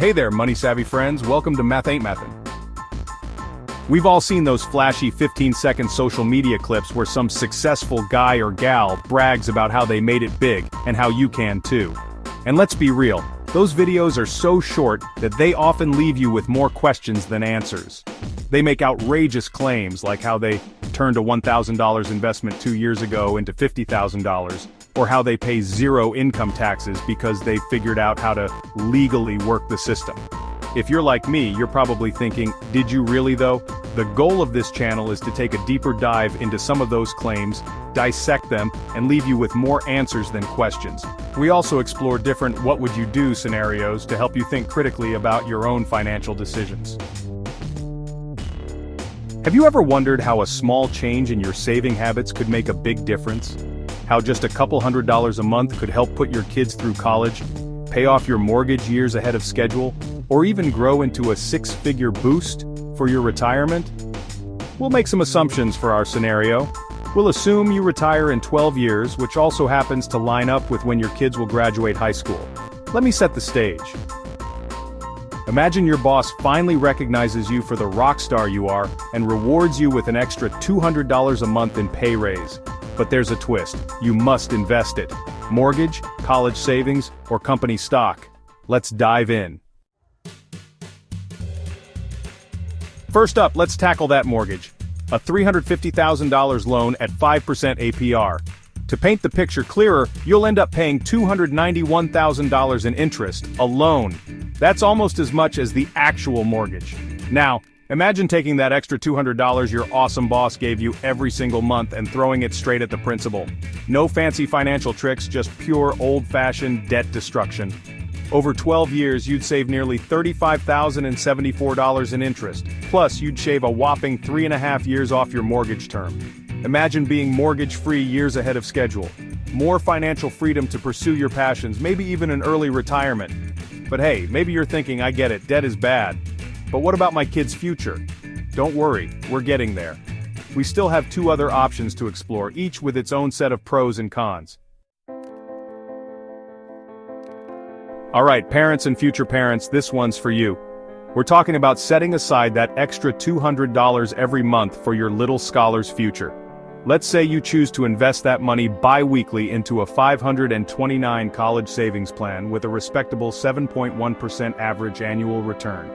Hey there, money-savvy friends, welcome to Math Ain't Mathin'. We've all seen those flashy 15-second social media clips where some successful guy or gal brags about how they made it big, and how you can too. And let's be real, those videos are so short that they often leave you with more questions than answers. They make outrageous claims like how they turned a $1,000 investment 2 years ago into $50,000, or how they pay zero income taxes because they figured out how to legally work the system. If you're like me, you're probably thinking, did you really though? The goal of this channel is to take a deeper dive into some of those claims, dissect them, and leave you with more answers than questions. We also explore different what would you do scenarios to help you think critically about your own financial decisions. Have you ever wondered how a small change in your saving habits could make a big difference? How just a couple $100s a month could help put your kids through college, pay off your mortgage years ahead of schedule, or even grow into a six-figure boost for your retirement? We'll make some assumptions for our scenario. We'll assume you retire in 12 years, which also happens to line up with when your kids will graduate high school. Let me set the stage. Imagine your boss finally recognizes you for the rock star you are and rewards you with an extra $200 a month in pay raise. But there's a twist. You must invest it. Mortgage, college savings, or company stock. Let's dive in. First up, let's tackle that mortgage. A $350,000 loan at 5% APR. To paint the picture clearer, you'll end up paying $291,000 in interest alone. That's almost as much as the actual mortgage. Now, imagine taking that extra $200 your awesome boss gave you every single month and throwing it straight at the principal. No fancy financial tricks, just pure old-fashioned debt destruction. Over 12 years, you'd save nearly $35,074 in interest, plus you'd shave a whopping 3.5 years off your mortgage term. Imagine being mortgage-free years ahead of schedule. More financial freedom to pursue your passions, maybe even an early retirement. But hey, maybe you're thinking, I get it, debt is bad. But what about my kid's future? Don't worry, we're getting there. We still have two other options to explore, each with its own set of pros and cons. Alright, parents and future parents, this one's for you. We're talking about setting aside that extra $200 every month for your little scholar's future. Let's say you choose to invest that money bi-weekly into a 529 college savings plan with a respectable 7.1% average annual return.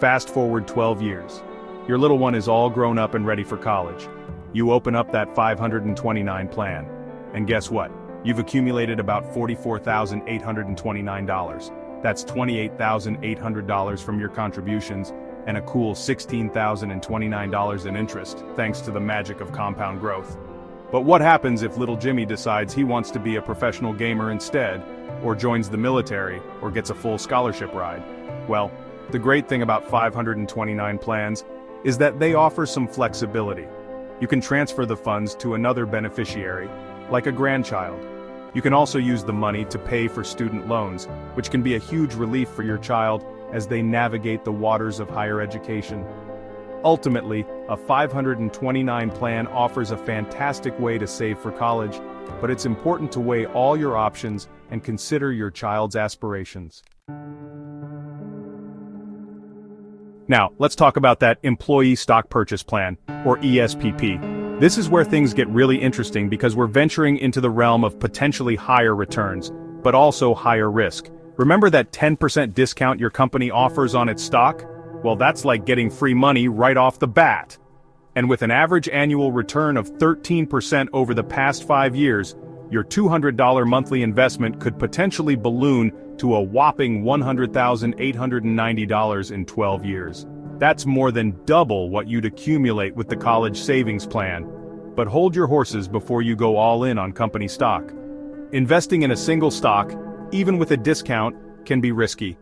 Fast forward 12 years. Your little one is all grown up and ready for college. You open up that 529 plan. And guess what? You've accumulated about $44,829. That's $28,800 from your contributions, and a cool $16,029 in interest, thanks to the magic of compound growth. But what happens if little Jimmy decides he wants to be a professional gamer instead, or joins the military, or gets a full scholarship ride? Well, the great thing about 529 plans is that they offer some flexibility. You can transfer the funds to another beneficiary, like a grandchild. You can also use the money to pay for student loans, which can be a huge relief for your child as they navigate the waters of higher education. Ultimately, a 529 plan offers a fantastic way to save for college, but it's important to weigh all your options and consider your child's aspirations. Now, let's talk about that Employee Stock Purchase Plan, or ESPP. This is where things get really interesting because we're venturing into the realm of potentially higher returns, but also higher risk. Remember that 10% discount your company offers on its stock? Well, that's like getting free money right off the bat. And with an average annual return of 13% over the past 5 years, your $200 monthly investment could potentially balloon to a whopping $100,890 in 12 years. That's more than double what you'd accumulate with the college savings plan. But hold your horses before you go all in on company stock. Investing in a single stock, even with a discount, can be risky.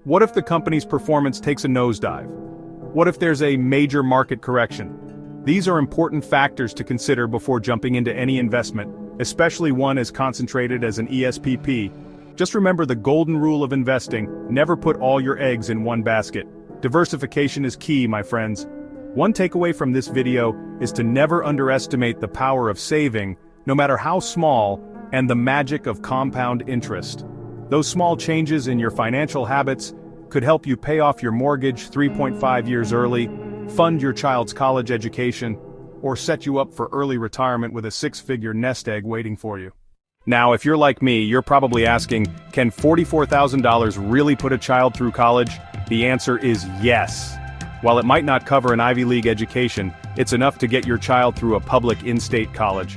What if the company's performance takes a nosedive? What if there's a major market correction? These are important factors to consider before jumping into any investment, especially one as concentrated as an ESPP. Just remember the golden rule of investing: never put all your eggs in one basket. Diversification is key, my friends. One takeaway from this video is to never underestimate the power of saving, no matter how small, and the magic of compound interest. Those small changes in your financial habits could help you pay off your mortgage 3.5 years early, fund your child's college education, or set you up for early retirement with a six-figure nest egg waiting for you. Now, if you're like me, you're probably asking, can $44,000 really put a child through college? The answer is yes. While it might not cover an Ivy League education, it's enough to get your child through a public in-state college.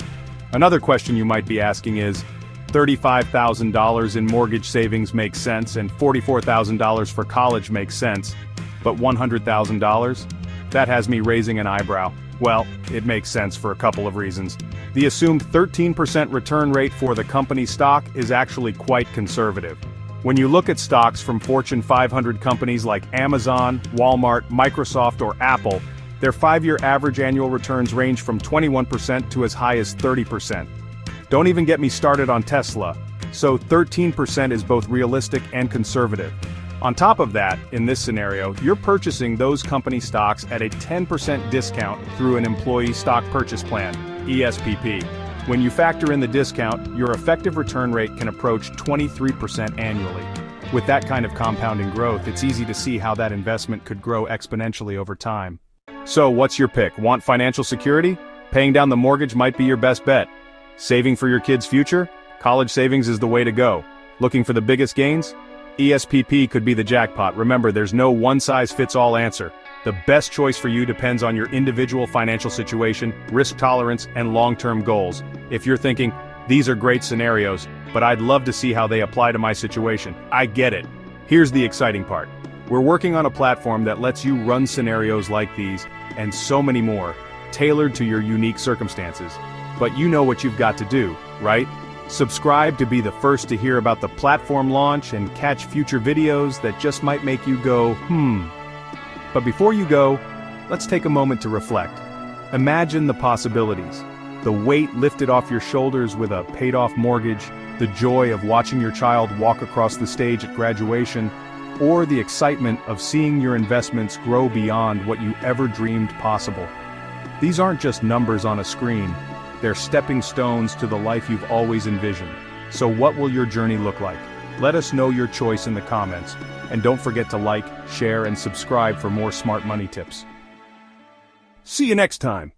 Another question you might be asking is, $35,000 in mortgage savings makes sense and $44,000 for college makes sense, but $100,000? That has me raising an eyebrow. Well, it makes sense for a couple of reasons. The assumed 13% return rate for the company stock is actually quite conservative. When you look at stocks from Fortune 500 companies like Amazon, Walmart, Microsoft, or Apple, their 5-year average annual returns range from 21% to as high as 30%. Don't even get me started on Tesla, so 13% is both realistic and conservative. On top of that, in this scenario, you're purchasing those company stocks at a 10% discount through an employee stock purchase plan, ESPP. When you factor in the discount, your effective return rate can approach 23% annually. With that kind of compounding growth, it's easy to see how that investment could grow exponentially over time. So, what's your pick? Want financial security? Paying down the mortgage might be your best bet. Saving for your kids' future? College savings is the way to go. Looking for the biggest gains? ESPP could be the jackpot. Remember, there's no one-size-fits-all answer. The best choice for you depends on your individual financial situation, risk tolerance, and long-term goals. If you're thinking, these are great scenarios, but I'd love to see how they apply to my situation, I get it. Here's the exciting part. We're working on a platform that lets you run scenarios like these, and so many more, tailored to your unique circumstances. But you know what you've got to do, right? Subscribe to be the first to hear about the platform launch and catch future videos that just might make you go, But before you go, let's take a moment to reflect. Imagine the possibilities. The weight lifted off your shoulders with a paid-off mortgage, the joy of watching your child walk across the stage at graduation, or the excitement of seeing your investments grow beyond what you ever dreamed possible. These aren't just numbers on a screen. They're stepping stones to the life you've always envisioned. So what will your journey look like? Let us know your choice in the comments. And don't forget to like, share, and subscribe for more smart money tips. See you next time.